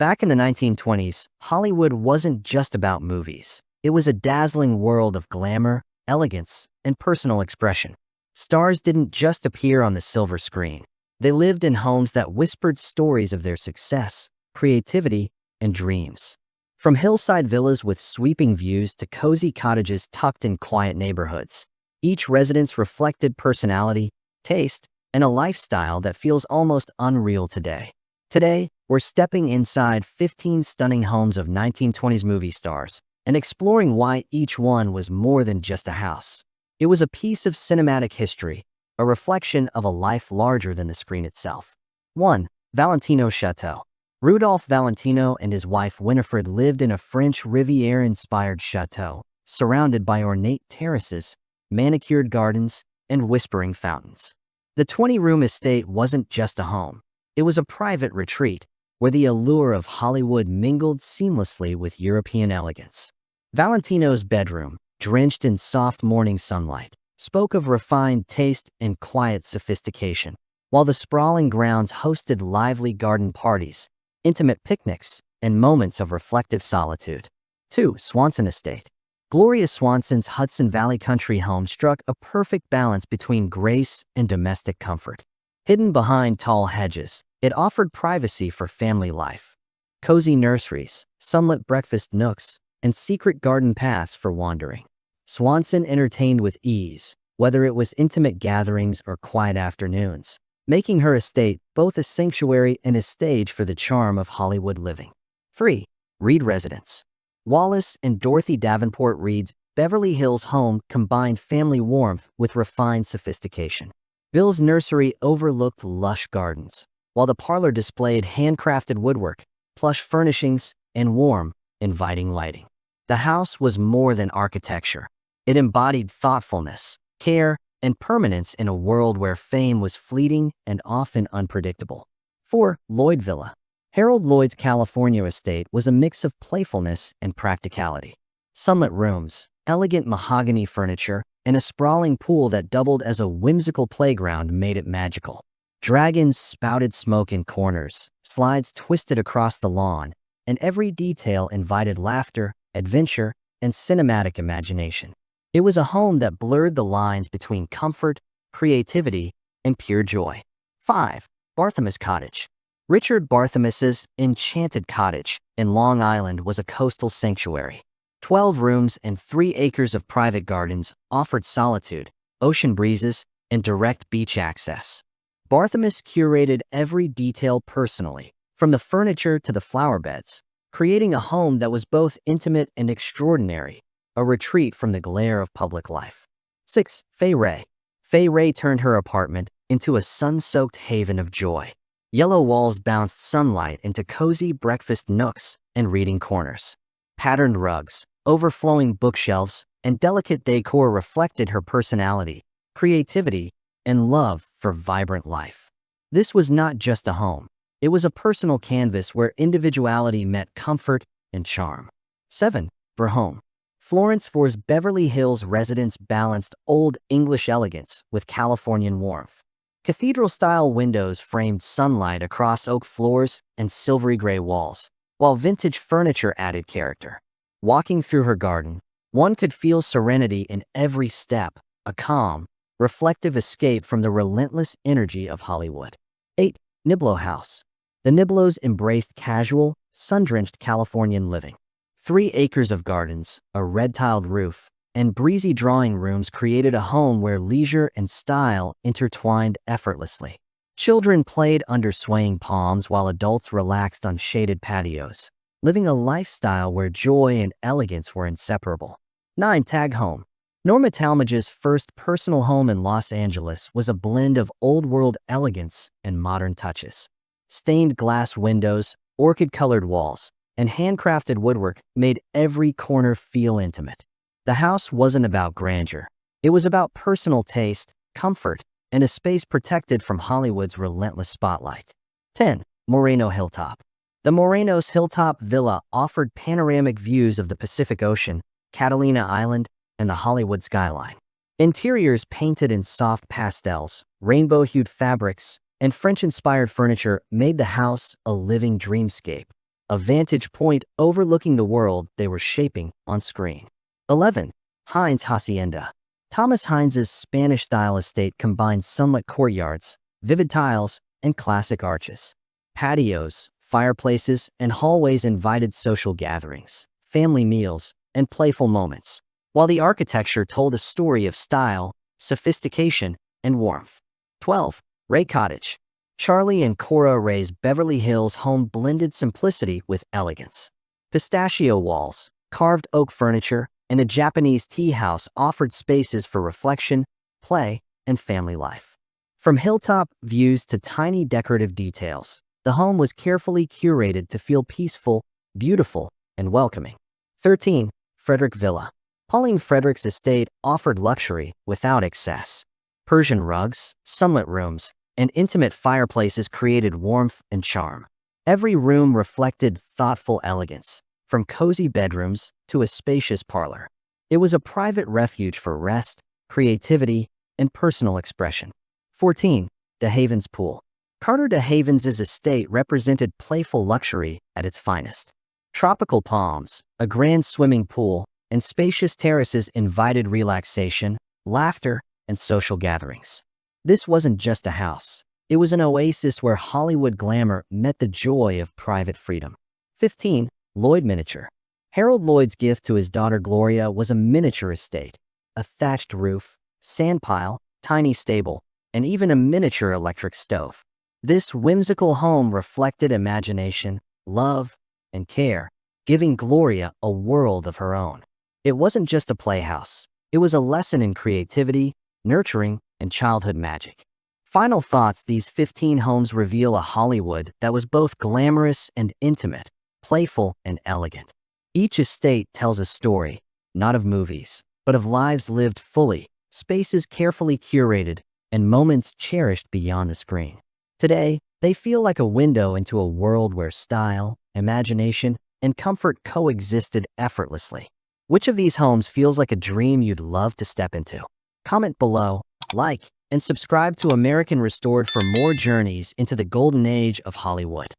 Back in the 1920s, Hollywood wasn't just about movies. It was a dazzling world of glamour, elegance, and personal expression. Stars didn't just appear on the silver screen. They lived in homes that whispered stories of their success, creativity, and dreams. From hillside villas with sweeping views to cozy cottages tucked in quiet neighborhoods, each residence reflected personality, taste, and a lifestyle that feels almost unreal today. Today, we're stepping inside 15 stunning homes of 1920s movie stars and exploring why each one was more than just a house. It was a piece of cinematic history, a reflection of a life larger than the screen itself. 1. Valentino Chateau. Rudolph Valentino and his wife Winifred lived in a French Riviera-inspired chateau, surrounded by ornate terraces, manicured gardens, and whispering fountains. The 20-room estate wasn't just a home. It was a private retreat where the allure of Hollywood mingled seamlessly with European elegance. Valentino's bedroom, drenched in soft morning sunlight, spoke of refined taste and quiet sophistication, while the sprawling grounds hosted lively garden parties, intimate picnics, and moments of reflective solitude. 2. Swanson Estate. Gloria Swanson's Hudson Valley country home struck a perfect balance between grace and domestic comfort. Hidden behind tall hedges, it offered privacy for family life. Cozy nurseries, sunlit breakfast nooks, and secret garden paths for wandering. Swanson entertained with ease, whether it was intimate gatherings or quiet afternoons, making her estate both a sanctuary and a stage for the charm of Hollywood living. 3. Reed Residence. Wallace and Dorothy Davenport Reed's Beverly Hills home combined family warmth with refined sophistication. Bill's nursery overlooked lush gardens, while the parlor displayed handcrafted woodwork, plush furnishings, and warm, inviting lighting. The house was more than architecture. It embodied thoughtfulness, care, and permanence in a world where fame was fleeting and often unpredictable. 4. Lloyd Villa. Harold Lloyd's California estate was a mix of playfulness and practicality. Sunlit rooms, elegant mahogany furniture, and a sprawling pool that doubled as a whimsical playground made it magical. Dragons spouted smoke in corners, slides twisted across the lawn, and every detail invited laughter, adventure, and cinematic imagination. It was a home that blurred the lines between comfort, creativity, and pure joy. 5. Barthelmess Cottage. Richard Barthelmess's Enchanted Cottage in Long Island was a coastal sanctuary. 12 rooms and 3 acres of private gardens offered solitude, ocean breezes, and direct beach access. Barthelmess curated every detail personally, from the furniture to the flower beds, creating a home that was both intimate and extraordinary, a retreat from the glare of public life. 6. Fay Wray. Fay Wray turned her apartment into a sun-soaked haven of joy. Yellow walls bounced sunlight into cozy breakfast nooks and reading corners. Patterned rugs, overflowing bookshelves, and delicate decor reflected her personality, creativity, and love for vibrant life. This was not just a home. It was a personal canvas where individuality met comfort and charm. 7. Verhome. Florence For's Beverly Hills residence balanced Old English elegance with Californian warmth. Cathedral-style windows framed sunlight across oak floors and silvery gray walls, while vintage furniture added character. Walking through her garden, one could feel serenity in every step, a calm, reflective escape from the relentless energy of Hollywood. 8. Niblo House. The Niblos embraced casual, sun-drenched Californian living. 3 acres of gardens, a red-tiled roof, and breezy drawing rooms created a home where leisure and style intertwined effortlessly. Children played under swaying palms while adults relaxed on shaded patios, living a lifestyle where joy and elegance were inseparable. 9. Tag Home. Norma Talmadge's first personal home in Los Angeles was a blend of old-world elegance and modern touches. Stained glass windows, orchid-colored walls, and handcrafted woodwork made every corner feel intimate. The house wasn't about grandeur. It was about personal taste, comfort, and a space protected from Hollywood's relentless spotlight. 10. Moreno Hilltop. The Moreno's Hilltop Villa offered panoramic views of the Pacific Ocean, Catalina Island, and the Hollywood skyline. Interiors painted in soft pastels, rainbow-hued fabrics, and French-inspired furniture made the house a living dreamscape. a vantage point overlooking the world they were shaping on screen. 11. Hines Hacienda. Thomas Hines' Spanish-style estate combined sunlit courtyards, vivid tiles, and classic arches. Patios, fireplaces, and hallways invited social gatherings, family meals, and playful moments, while the architecture told a story of style, sophistication, and warmth. 12. Ray Cottage. Charlie and Cora Ray's Beverly Hills home blended simplicity with elegance. Pistachio walls, carved oak furniture, and a Japanese tea house offered spaces for reflection, play, and family life. From hilltop views to tiny decorative details, the home was carefully curated to feel peaceful, beautiful, and welcoming. 13. Frederick Villa. Pauline Frederick's estate offered luxury without excess. Persian rugs, sunlit rooms, and intimate fireplaces created warmth and charm. Every room reflected thoughtful elegance, from cozy bedrooms to a spacious parlor. It was a private refuge for rest, creativity, and personal expression. 14. DeHaven's Pool. Carter DeHaven's estate represented playful luxury at its finest. Tropical palms, a grand swimming pool, and spacious terraces invited relaxation, laughter, and social gatherings. This wasn't just a house. It was an oasis where Hollywood glamour met the joy of private freedom. 15. Lloyd Miniature. Harold Lloyd's gift to his daughter Gloria was a miniature estate. A thatched roof, sand pile, tiny stable, and even a miniature electric stove. This whimsical home reflected imagination, love, and care, giving Gloria a world of her own. It wasn't just a playhouse. It was a lesson in creativity, nurturing, and childhood magic. Final thoughts: these 15 homes reveal a Hollywood that was both glamorous and intimate, playful and elegant. Each estate tells a story, not of movies, but of lives lived fully, spaces carefully curated, and moments cherished beyond the screen. Today, they feel like a window into a world where style, imagination, and comfort coexisted effortlessly. Which of these homes feels like a dream you'd love to step into? Comment below, like, and subscribe to American Restored for more journeys into the golden age of Hollywood.